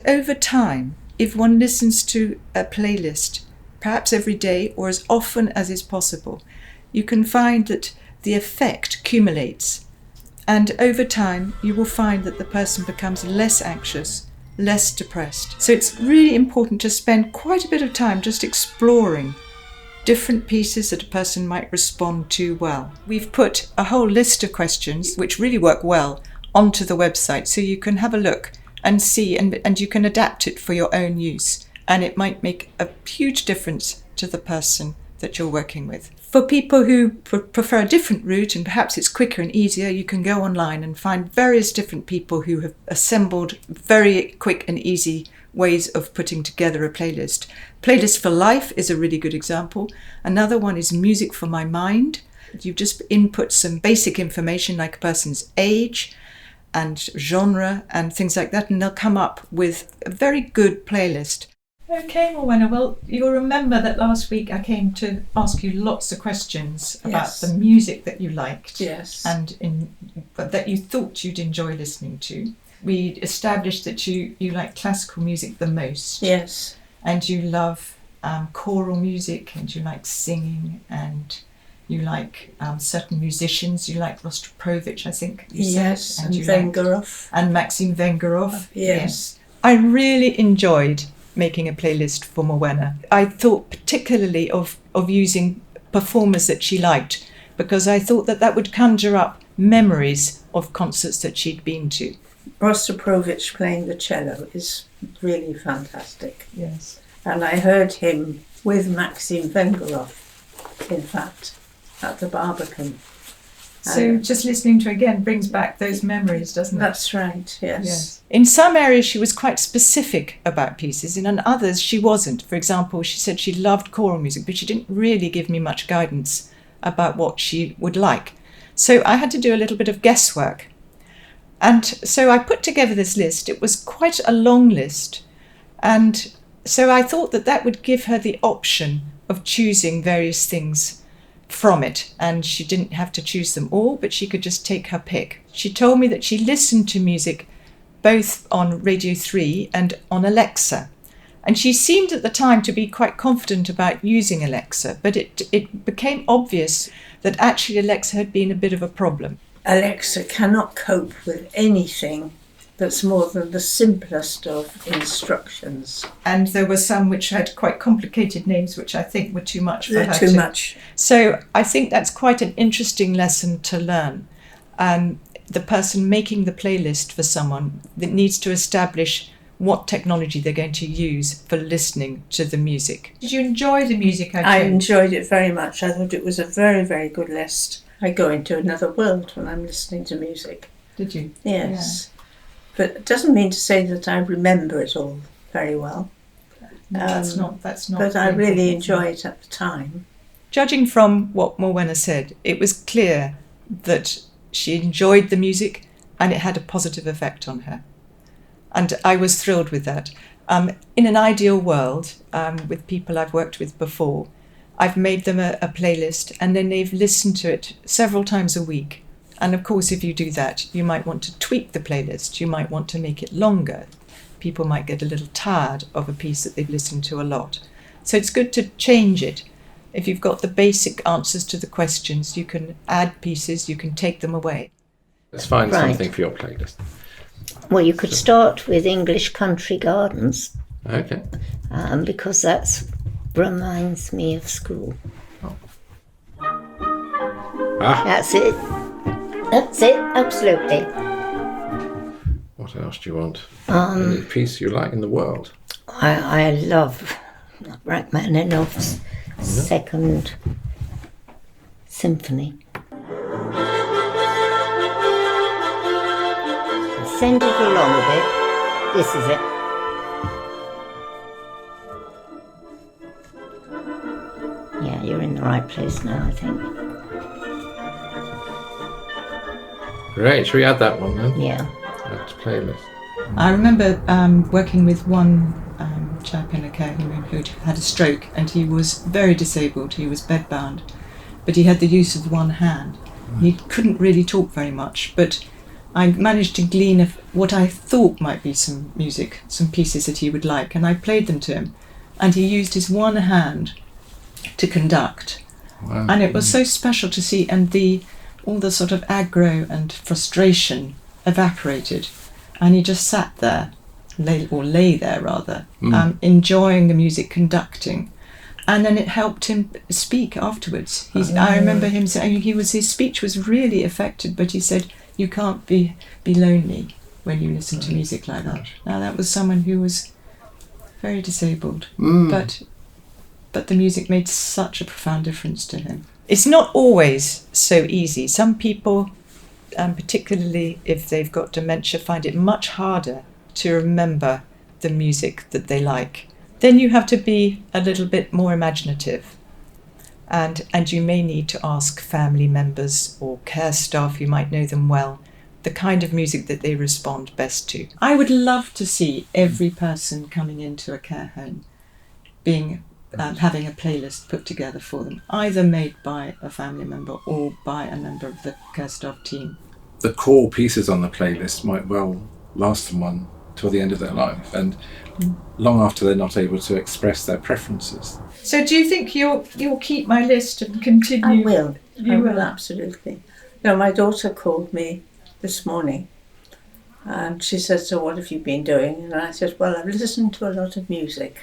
Over time, if one listens to a playlist, perhaps every day or as often as is possible, you can find that the effect accumulates. And over time, you will find that the person becomes less anxious, less depressed. So it's really important to spend quite a bit of time just exploring different pieces that a person might respond to well. We've put a whole list of questions which really work well onto the website, so you can have a look and see, and you can adapt it for your own use. And it might make a huge difference to the person that you're working with. For people who prefer a different route, and perhaps it's quicker and easier, you can go online and find various different people who have assembled very quick and easy ways of putting together a playlist. Playlist for Life is a really good example. Another one is Music for My Mind. You just input some basic information like a person's age and genre and things like that, and they'll come up with a very good playlist. Okay, Morwenna, well, you'll remember that last week I came to ask you lots of questions about the music that you liked and that you thought you'd enjoy listening to. We established that you like classical music the most. Yes. And you love choral music, and you like singing, and you like certain musicians. You like Rostropovich, I think you said. And Vengerov. And Maxim Vengerov. Yes. I really enjoyed making a playlist for Morwenna. I thought particularly of using performers that she liked, because I thought that would conjure up memories of concerts that she'd been to. Rostropovich playing the cello is really fantastic. Yes. And I heard him with Maxim Vengerov, in fact, at the Barbican. So just listening to it again brings back those memories, doesn't it? That's right, yes. In some areas she was quite specific about pieces, and in others she wasn't. For example, she said she loved choral music, but she didn't really give me much guidance about what she would like. So I had to do a little bit of guesswork. And so I put together this list. It was quite a long list. And so I thought that would give her the option of choosing various things from it, and she didn't have to choose them all, but she could just take her pick. She told me that she listened to music both on Radio 3 and on Alexa, and she seemed at the time to be quite confident about using Alexa, but it became obvious that actually Alexa had been a bit of a problem. Alexa cannot cope with anything that's more than the simplest of instructions. And there were some which had quite complicated names, which I think were too much for her. Too much. So I think that's quite an interesting lesson to learn. The person making the playlist for someone that needs to establish what technology they're going to use for listening to the music. Did you enjoy the music I enjoyed it very much. I thought it was a very, very good list. I go into another world when I'm listening to music. Did you? Yes. Yeah. But it doesn't mean to say that I remember it all very well. No, that's not. But I really enjoyed it at the time. Judging from what Morwenna said, it was clear that she enjoyed the music and it had a positive effect on her. And I was thrilled with that. In an ideal world, with people I've worked with before, I've made them a playlist, and then they've listened to it several times a week. And of course, if you do that, you might want to tweak the playlist. You might want to make it longer. People might get a little tired of a piece that they've listened to a lot. So it's good to change it. If you've got the basic answers to the questions, you can add pieces, you can take them away. Let's find something for your playlist. Well, you could start with English Country Gardens. Okay. Because that reminds me of school. Oh. That's it. That's it, absolutely. What else do you want? Any piece you like in the world? I love Rachmaninoff's Second Symphony. Send it along a bit. This is it. Yeah, you're in the right place now, I think. Great, shall we add that one then? Yeah. Add to playlist. I remember working with one chap in a care home who had a stroke, and he was very disabled. He was bedbound, but he had the use of one hand. He couldn't really talk very much, but I managed to glean what I thought might be some music, some pieces that he would like, and I played them to him. And he used his one hand to conduct. Wow. And it was so special to see, and all the sort of aggro and frustration evaporated. And he just sat there, lay there rather, enjoying the music, conducting. And then it helped him speak afterwards. I remember him saying his speech was really affected, but he said, you can't be lonely when you listen to music like that. Now that was someone who was very disabled, but the music made such a profound difference to him. It's not always so easy. Some people, particularly if they've got dementia, find it much harder to remember the music that they like. Then you have to be a little bit more imaginative, and you may need to ask family members or care staff, you might know them well, the kind of music that they respond best to. I would love to see every person coming into a care home having a playlist put together for them, either made by a family member or by a member of the care staff team. The core pieces on the playlist might well last someone till the end of their life, and long after they're not able to express their preferences. So do you think you'll keep my list and continue? I will. You I will? will, absolutely. My daughter called me this morning and she said, so what have you been doing? And I said, well, I've listened to a lot of music.